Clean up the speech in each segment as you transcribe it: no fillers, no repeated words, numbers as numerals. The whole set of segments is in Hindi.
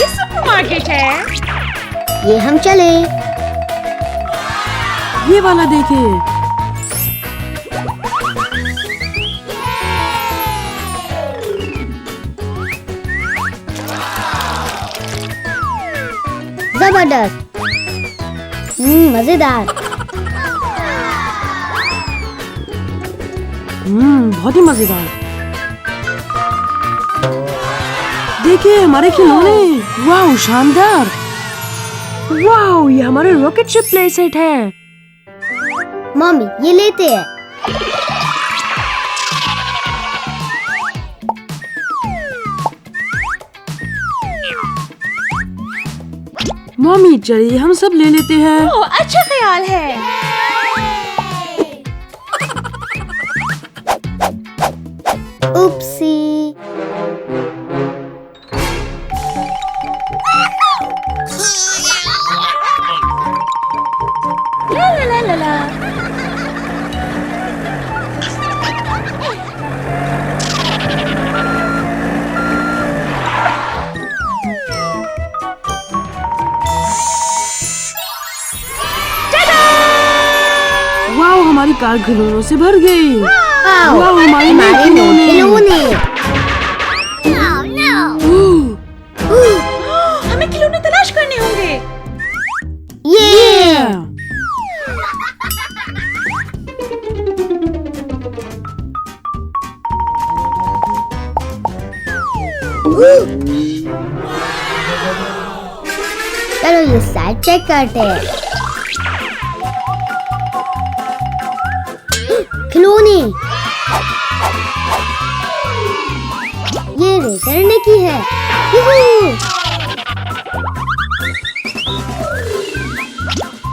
ये सुपर मार्केट है। ये हम चले। ये वाला देखे। जबरदस्त। मजेदार। बहुत ही मजेदार। देखिए हमारे खिलौने। वाह शानदार। वाह ये हमारे रॉकेट शिप प्ले सेट है। मम्मी ये लेते हैं। मम्मी चलिए हम सब ले लेते हैं। ओह अच्छा ख्याल है। उपसी। ला ला ला ला ला। वाह हमारी कार खिलौनों से भर गई। वाह हमारे खिलौने। हमें खिलौने तलाश करने होंगे। ये चलो ये साइड चेक करते हैं। खिलौने। ये रेजर की है।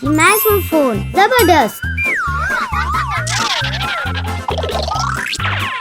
की माइक्रोफोन। जबरदस्त।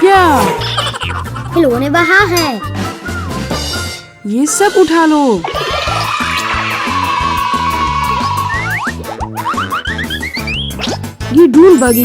क्या? खिलौने वहाँ हैं। ये सब उठा लो। ये ढूंढ बागी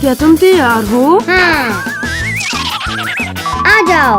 क्या तुम तैयार हो? हाँ आ जाओ।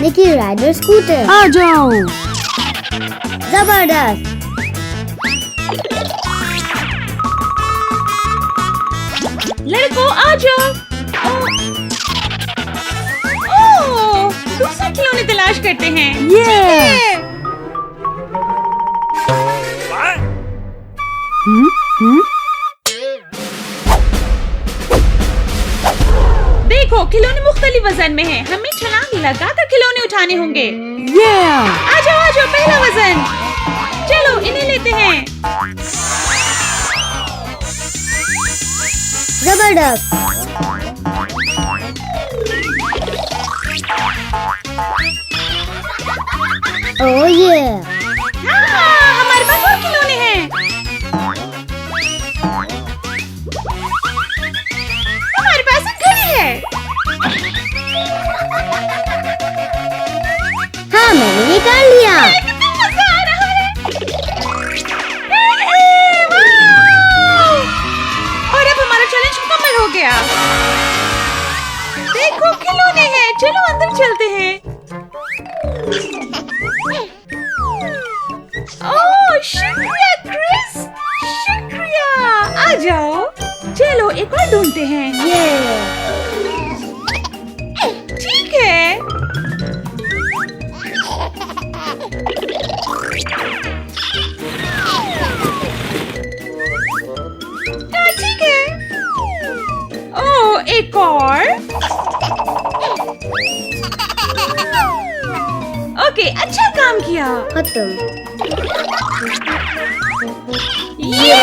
निकी राइडर स्कूटर। आ जाओ। जबरदस्त। लड़कों आ जाओ। ओह दूसरे खिलौने तलाश करते हैं। ये। ठीक है। देखो खिलौने मुख्तलिफ वजन में हैं। हमें छलांग लगाकर खिलौने उठाने होंगे। आ जाओ पहला वजन। चलो इन्हें लेते हैं। जबरदस्त। ओह ये हाँ हमारे पास और खिलौने हैं। हमारे पास एक घड़ी है। हाँ मैंने निकाल लिया। कितना मजा आ रहा है। वाह! और अब हमारा चैलेंज मुकम्मल हो गया। देखो खिलौने हैं। चलो अंदर चलते हैं। ओह शुक्रिया क्रिस। शुक्रिया। आ जाओ। चलो एक और ढूंढते हैं। ये ठीक है। ठीक है। ओह एक और। ओके अच्छा काम किया। खत्म। ये